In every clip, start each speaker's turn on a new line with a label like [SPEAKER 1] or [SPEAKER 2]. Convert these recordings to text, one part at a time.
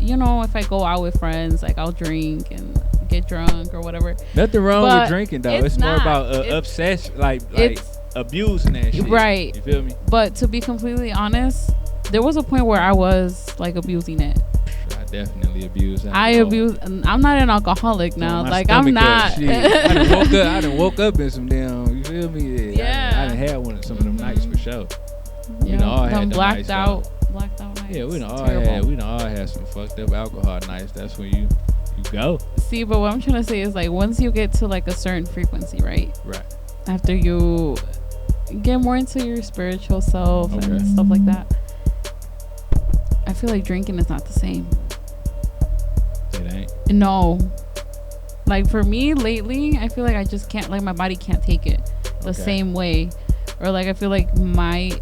[SPEAKER 1] you know, if I go out with friends, like I'll drink and get drunk or whatever.
[SPEAKER 2] Nothing wrong with drinking though. It's more about obsession, like abusing that shit.
[SPEAKER 1] Right.
[SPEAKER 2] You feel me?
[SPEAKER 1] But to be completely honest, there was a point where I was like abusing it.
[SPEAKER 2] I definitely abuse alcohol.
[SPEAKER 1] I abuse. I'm not an alcoholic now. Like I'm not.
[SPEAKER 2] I done woke up in some damn. You feel me?
[SPEAKER 1] Yeah.
[SPEAKER 2] I done had one of some of them nights for sure.
[SPEAKER 1] Yeah.
[SPEAKER 2] We done all had
[SPEAKER 1] blacked out nights.
[SPEAKER 2] Yeah, we done all had some fucked up alcohol nights. That's when you go.
[SPEAKER 1] See, but what I'm trying to say is like once you get to like a certain frequency, right?
[SPEAKER 2] Right.
[SPEAKER 1] After you get more into your spiritual self and stuff like that, I feel like drinking is not the same.
[SPEAKER 2] It ain't.
[SPEAKER 1] No. Like for me lately, I feel like I just can't, like my body can't take it the same way. Or like I feel like my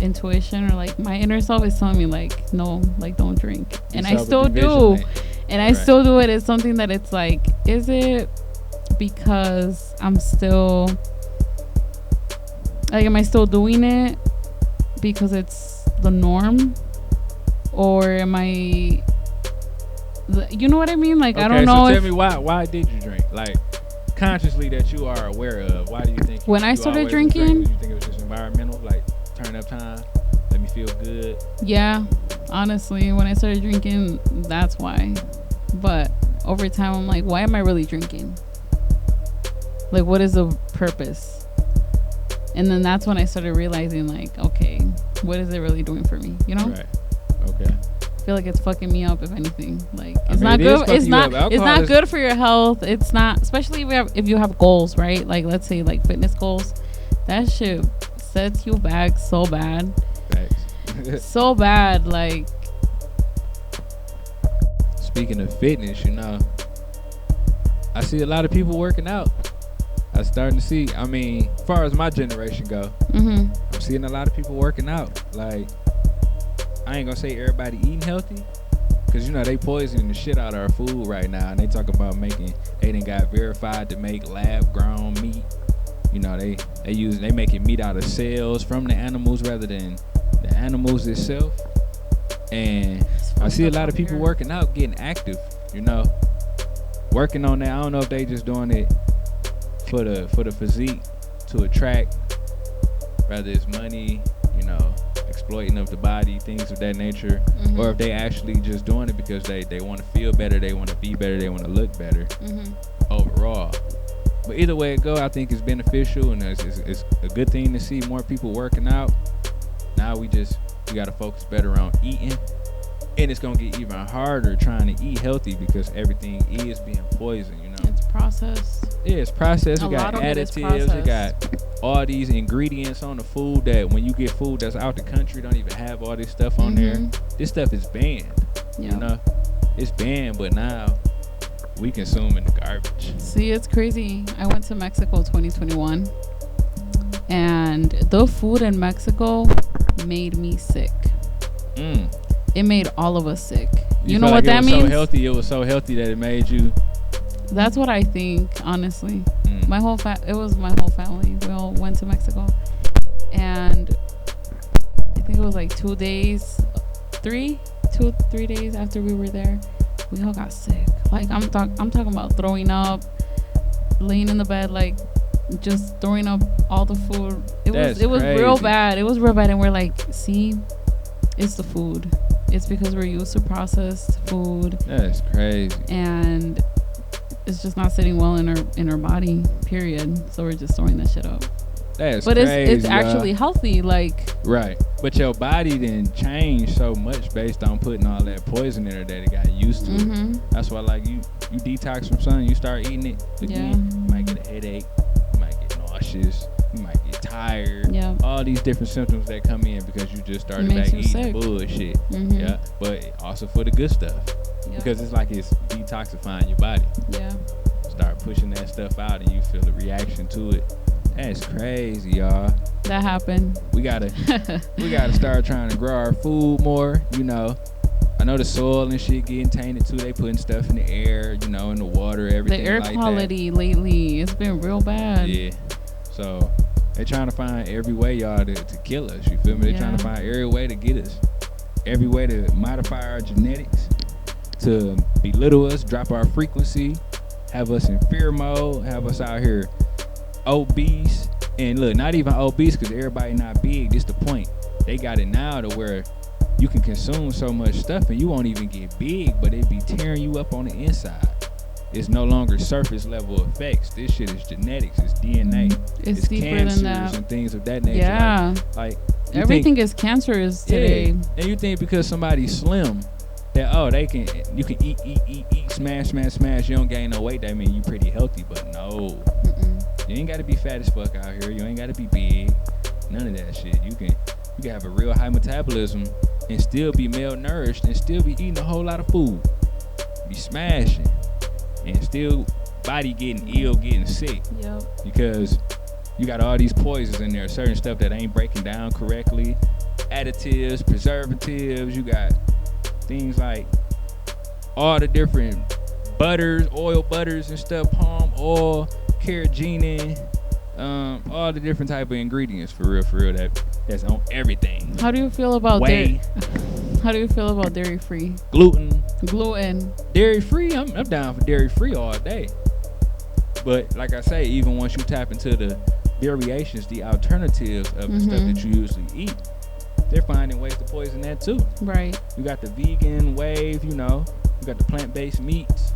[SPEAKER 1] intuition or like my inner self is telling me like, no, like don't drink. And I still do. And I still do it. It's something that it's like, is it because I'm still, like, am I still doing it because it's the norm? Or am I, you know what I mean? Like, I don't know.
[SPEAKER 2] So tell me why did you drink? Like, consciously that you are aware of. Why do you think
[SPEAKER 1] when I started drinking?
[SPEAKER 2] Did you think it was just environmental? Like, turn up time, let me feel good?
[SPEAKER 1] Yeah, honestly, when I started drinking, that's why. But over time, I'm like, why am I really drinking? Like, what is the purpose? And then that's when I started realizing, like, okay, what is it really doing for me? You know?
[SPEAKER 2] Right. Okay.
[SPEAKER 1] I feel like it's fucking me up, if anything. Like, it's not good. It's not good for your health. It's not, especially if you have goals, right? Like, let's say like fitness goals. That shit sets you back so bad.
[SPEAKER 2] Thanks.
[SPEAKER 1] So bad. Like,
[SPEAKER 2] speaking of fitness, you know, I see a lot of people working out. I'm starting to see, I mean, as far as my generation go, I'm seeing a lot of people working out. Like, I ain't gonna say everybody eating healthy, because, you know, they poisoning the shit out of our food right now. And they talk about they done got verified to make lab-grown meat. You know, they making meat out of cells from the animals rather than the animals itself. And I see a lot of people working out, getting active, you know, working on that. I don't know if they just doing it for the physique to attract, whether it's money, you know, exploiting of the body, things of that nature, or if they actually just doing it because they want to feel better, they want to be better, they want to look better overall. But either way it go, I think it's beneficial, and it's a good thing to see more people working out. Now we got to focus better on eating, and it's gonna get even harder trying to eat healthy because everything is being poisoned. You know,
[SPEAKER 1] it's processed.
[SPEAKER 2] Yeah, it's processed. You got additives. You got all these ingredients on the food that when you get food that's out the country don't even have all this stuff on there. This stuff is banned. You know, it's banned, but now we consuming the garbage.
[SPEAKER 1] See, it's crazy. I went to Mexico 2021, and the food in Mexico made me sick. It made all of us sick. You know what that means?
[SPEAKER 2] It was so healthy that it made you.
[SPEAKER 1] That's what I think, honestly. It was my whole family. We all went to Mexico, and I think it was like 3 days after we were there, we all got sick. Like, I'm talking about throwing up, laying in the bed, like just throwing up all the food. It was real bad. It was real bad, and we're like, see, it's the food. It's because we're used to processed food.
[SPEAKER 2] That's crazy.
[SPEAKER 1] And it's just not sitting well in our body, period. So we're just throwing that shit up.
[SPEAKER 2] That's
[SPEAKER 1] but
[SPEAKER 2] crazy.
[SPEAKER 1] It's actually healthy, like.
[SPEAKER 2] Right. But your body didn't change so much based on putting all that poison in there that it got used to. That's why, like, you detox from something, you start eating it again, you might get a headache, you might get nauseous, you might get tired. Yeah. All these different symptoms that come in because you just started back eating sick. Bullshit. Yeah. But also for the good stuff. Yeah. Because it's like it's detoxifying your body. Yeah. Start pushing that stuff out and you feel the reaction to it. That's crazy, y'all.
[SPEAKER 1] That happened.
[SPEAKER 2] We gotta start trying to grow our food more, you know. I know the soil and shit getting tainted too. They putting stuff in the air, you know, in the water, everything.
[SPEAKER 1] The air
[SPEAKER 2] like
[SPEAKER 1] quality lately, it's been real bad.
[SPEAKER 2] Yeah. So they trying to find every way, y'all, to kill us. You feel me? They trying to find every way to get us. Every way to modify our genetics to belittle us, drop our frequency, have us in fear mode, have us out here obese. And look, not even obese because everybody not big. This the point. They got it now to where you can consume so much stuff and you won't even get big, but it be tearing you up on the inside. It's no longer surface level effects. This shit is genetics. It's DNA.
[SPEAKER 1] It's deeper
[SPEAKER 2] cancers
[SPEAKER 1] than that.
[SPEAKER 2] And things of that nature.
[SPEAKER 1] Yeah.
[SPEAKER 2] Like
[SPEAKER 1] everything is cancerous today.
[SPEAKER 2] Yeah. And you think because somebody's slim that you can eat, smash. You don't gain no weight. That mean you pretty healthy, but no. You ain't gotta be fat as fuck out here. You ain't gotta be big. None of that shit. You can have a real high metabolism and still be malnourished and still be eating a whole lot of food. Be smashing. And still body getting ill, getting sick.
[SPEAKER 1] Yep.
[SPEAKER 2] Because you got all these poisons in there, certain stuff that ain't breaking down correctly, additives, preservatives. You got things like all the different butters, oil butters and stuff, palm oil, carrageenan, all the different type of ingredients for real that's on everything.
[SPEAKER 1] How do you feel about
[SPEAKER 2] whey?
[SPEAKER 1] How do you feel about dairy free?
[SPEAKER 2] Gluten. Dairy free, I'm down for dairy free all day. But like I say, even once you tap into the variations, the alternatives of the stuff that you usually eat, they're finding ways to poison that too.
[SPEAKER 1] Right.
[SPEAKER 2] You got the vegan wave, you got the plant-based meats.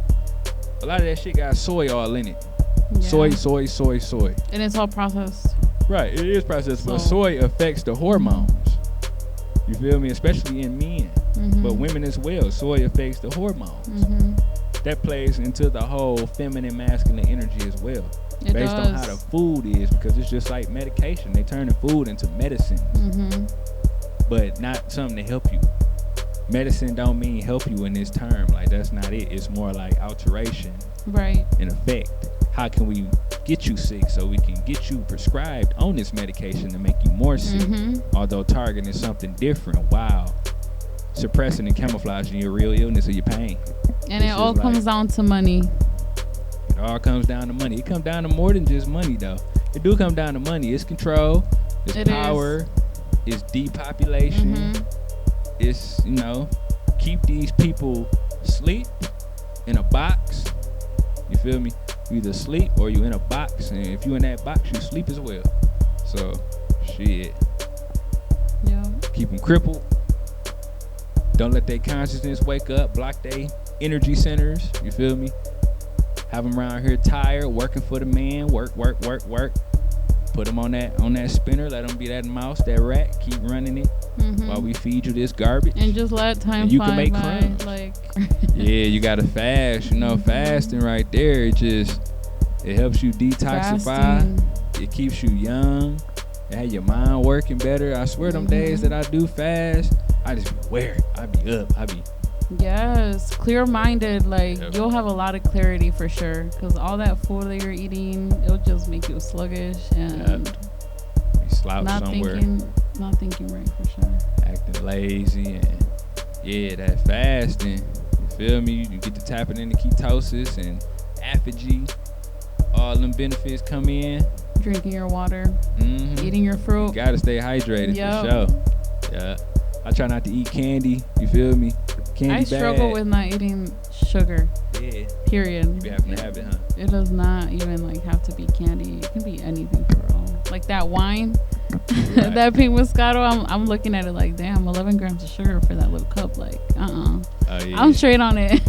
[SPEAKER 2] A lot of that shit got soy all in it. Yeah. Soy.
[SPEAKER 1] And it's all processed.
[SPEAKER 2] Right, it is processed, but soy affects the hormones. You feel me? Especially in men, but women as well. Soy affects the hormones. That plays into the whole feminine, masculine energy as well. Based on how the food is, because it's just like medication. They turn the food into medicine, but not something to help you. Medicine don't mean help you in this term. Like, that's not it. It's more like alteration,
[SPEAKER 1] right?
[SPEAKER 2] In effect. How can we get you sick so we can get you prescribed on this medication to make you more sick, although targeting something different while suppressing and camouflaging your real illness or your pain.
[SPEAKER 1] And it all comes down to money.
[SPEAKER 2] It all comes down to money. It comes down to more than just money, though. It do come down to money. It's control. It's power. It's depopulation. It's, keep these people asleep in a box. You feel me? You either sleep or you in a box, and if you in that box, you sleep as well. So, shit.
[SPEAKER 1] Yeah.
[SPEAKER 2] Keep them crippled. Don't let their consciousness wake up. Block their energy centers. You feel me? Have them around here tired, working for the man. Work. Put them on that spinner. Let them be that mouse, that rat. Keep running it while we feed you this garbage.
[SPEAKER 1] And just let time
[SPEAKER 2] you
[SPEAKER 1] fly
[SPEAKER 2] can make
[SPEAKER 1] by.
[SPEAKER 2] crumbs.
[SPEAKER 1] Like
[SPEAKER 2] yeah, you gotta fast. Fasting right there. It helps you detoxify.
[SPEAKER 1] Fasting.
[SPEAKER 2] It keeps you young. It has your mind working better. I swear, them days that I do fast, I just be aware. I be up.
[SPEAKER 1] Yes, clear-minded. Like, you'll have a lot of clarity for sure, because all that food that you're eating, it'll just make you sluggish and
[SPEAKER 2] slouch
[SPEAKER 1] not
[SPEAKER 2] somewhere.
[SPEAKER 1] Thinking right for sure.
[SPEAKER 2] Acting lazy and that fasting. You feel me? You get to tapping into ketosis and apogee. All them benefits come in.
[SPEAKER 1] Drinking your water, eating your fruit.
[SPEAKER 2] You gotta stay hydrated for sure. Yeah. I try not to eat candy. You feel me? Candy
[SPEAKER 1] I struggle with not eating sugar.
[SPEAKER 2] Yeah.
[SPEAKER 1] Period.
[SPEAKER 2] You be having to have it, huh?
[SPEAKER 1] It does not even have to be candy. It can be anything for real. Like that wine, that pink Moscato. I'm looking at it like, damn, 11 grams of sugar for that little cup. Like,
[SPEAKER 2] Oh, yeah.
[SPEAKER 1] I'm straight on it.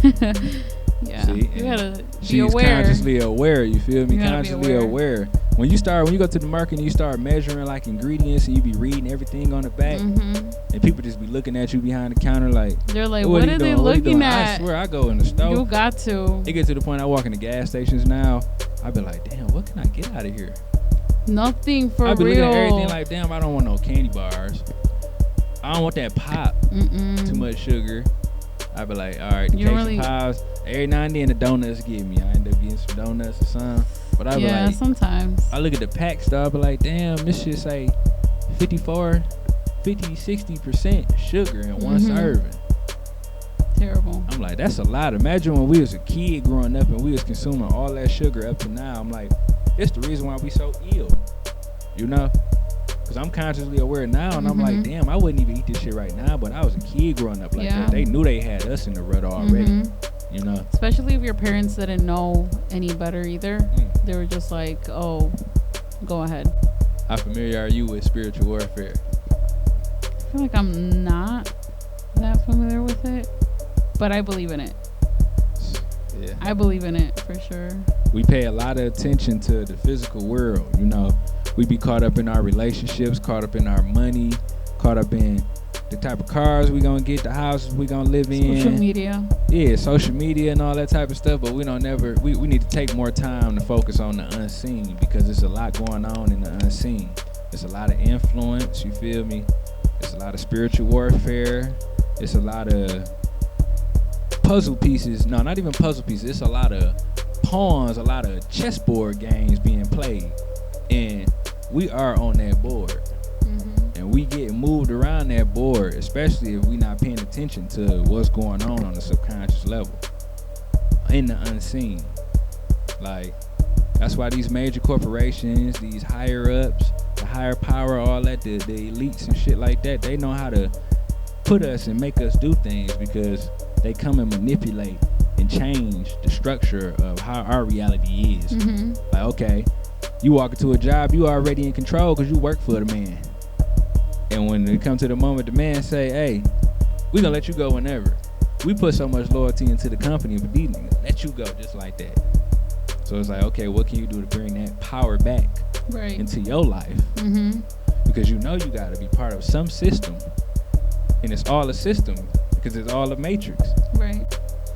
[SPEAKER 1] Yeah.
[SPEAKER 2] See,
[SPEAKER 1] you gotta be
[SPEAKER 2] she's
[SPEAKER 1] aware.
[SPEAKER 2] Consciously aware. You feel me?
[SPEAKER 1] You
[SPEAKER 2] Consciously aware. When you go to the market and you start measuring like ingredients and you be reading everything on the back, and people just be looking at you behind the counter like,
[SPEAKER 1] they're like, what are they looking at?
[SPEAKER 2] I swear, I go in the store.
[SPEAKER 1] You got to.
[SPEAKER 2] It gets to the point I walk in the gas stations now. I be like, damn, what can I get out of here?
[SPEAKER 1] Nothing for real.
[SPEAKER 2] I be looking at everything like, damn, I don't want no candy bars. I don't want that pop. Too much sugar. I be like, all right, the cakes and pies. Every now and then the donuts get me. I end up getting some donuts or something. But I be like,
[SPEAKER 1] sometimes.
[SPEAKER 2] I look at the pack stuff. I be like, damn, this shit say 54, 50, 60% sugar in one serving.
[SPEAKER 1] Terrible.
[SPEAKER 2] I'm like, that's a lot. Imagine when we was a kid growing up and we was consuming all that sugar up to now. I'm like, it's the reason why we so ill. Because I'm consciously aware now, and I'm like, damn, I wouldn't even eat this shit right now, but I was a kid growing up like that. They knew they had us in the rut already, you know?
[SPEAKER 1] Especially if your parents didn't know any better either. They were just like, oh, go ahead.
[SPEAKER 2] How familiar are you with spiritual warfare?
[SPEAKER 1] I feel like I'm not that familiar with it, but I believe in it. Yeah. I believe in it for sure.
[SPEAKER 2] We pay a lot of attention to the physical world, you know. We be caught up in our relationships, caught up in our money, caught up in the type of cars we gonna get, the houses we gonna live in.
[SPEAKER 1] Social media.
[SPEAKER 2] Yeah, social media and all that type of stuff, but we need to take more time to focus on the unseen, because there's a lot going on in the unseen. There's a lot of influence, you feel me? There's a lot of spiritual warfare. It's a lot of puzzle pieces. No, not even puzzle pieces. It's a lot of pawns, a lot of chessboard games being played. And we are on that board. And we get moved around that board, especially if we not paying attention to what's going on the subconscious level, in the unseen. Like, that's why these major corporations, these higher ups, the higher power, all that, the elites and shit like that, they know how to put us and make us do things, because they come and manipulate and change the structure of how our reality is. Like, okay, you walk into a job, you already in control because you work for the man. And when it comes to the moment, the man say, hey, we gonna let you go whenever. We put so much loyalty into the company, but these niggas let you go just like that. So it's like, okay, what can you do to bring that power back into your life? Because you know you gotta be part of some system. And it's all a system, because it's all a matrix.
[SPEAKER 1] Right.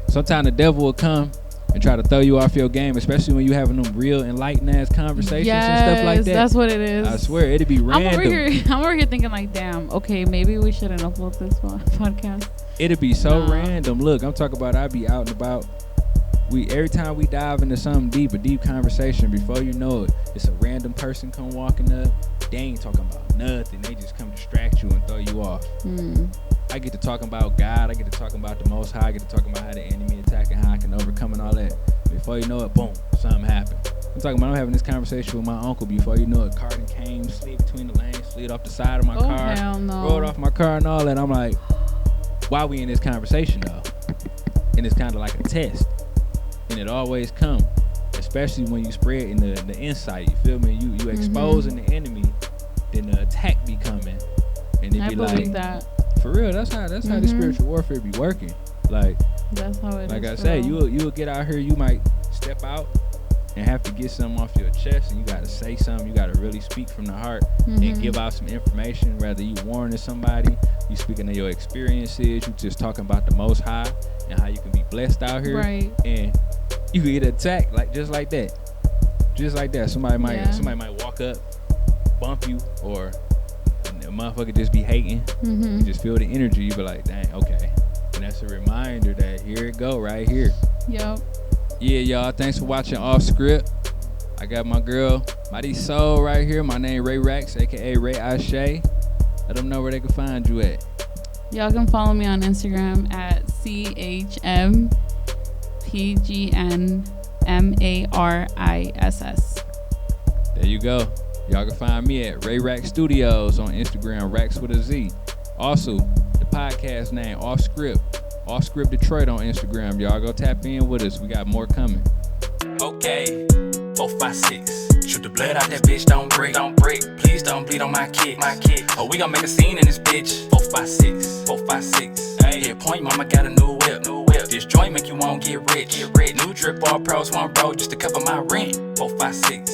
[SPEAKER 2] Sometimes the devil will come and try to throw you off your game, especially when you having them real enlightening ass conversations and stuff like that.
[SPEAKER 1] That's what it is.
[SPEAKER 2] I swear, it'd be random.
[SPEAKER 1] I'm over here thinking like, damn, okay, maybe we shouldn't upload this podcast.
[SPEAKER 2] It'd be so random. Look, I'm talking about, I'd be out and about. Every time we dive into something deep, a deep conversation, before you know it, it's a random person come walking up. They ain't talking about nothing. They just come distract you and throw you off. I get to talking about God. I get to talking about the Most High. I get to talking about how the enemy attack and how I can overcome and all that. Before you know it, boom, something happened. I'm talking about, I'm having this conversation with my uncle. Before you know it, Carden came, slid between the lanes, slid off the side of my car, rolled off my car and all that. I'm like, why we in this conversation though? And it's kind of like a test. And it always come, especially when you spread in the insight. You feel me? You exposing the enemy, then the attack be coming, and it be like
[SPEAKER 1] that.
[SPEAKER 2] For real. That's how the spiritual warfare be working. Like,
[SPEAKER 1] that's how it
[SPEAKER 2] like
[SPEAKER 1] is.
[SPEAKER 2] I say, you will get out here. You might step out and have to get something off your chest, and you got to say something. You got to really speak from the heart and give out some information. Whether you warning somebody, you speaking of your experiences, you just talking about the Most High and how you can be blessed out here, and you can get attacked just like that. Somebody might walk up, bump you, or a motherfucker just be hating. You just feel the energy. You be like, dang, okay. And that's a reminder that here it go, right here.
[SPEAKER 1] Yep.
[SPEAKER 2] Yeah, y'all. Thanks for watching Off Script. I got my girl Marisol right here. My name Ray Rax, aka Ray Ashe. Let them know where they can find you at.
[SPEAKER 1] Y'all can follow me on Instagram at CHMPGNMARISS.
[SPEAKER 2] There you go. Y'all can find me at Ray Rax Studios on Instagram, Rax with a Z. Also, the podcast name, Off Script Detroit on Instagram. Y'all go tap in with us. We got more coming.
[SPEAKER 3] Okay, 4, 5, 6. Shoot the blood out that bitch, don't break. Please don't bleed on my kick. Oh, we gon' make a scene in this bitch. 4, 5, 6. 4, 5, 6. Hey, hit point, mama got a new whip. This joint make you won't get rich. New drip, all pros, one bro, just to cover my rent. 4, 5, 6.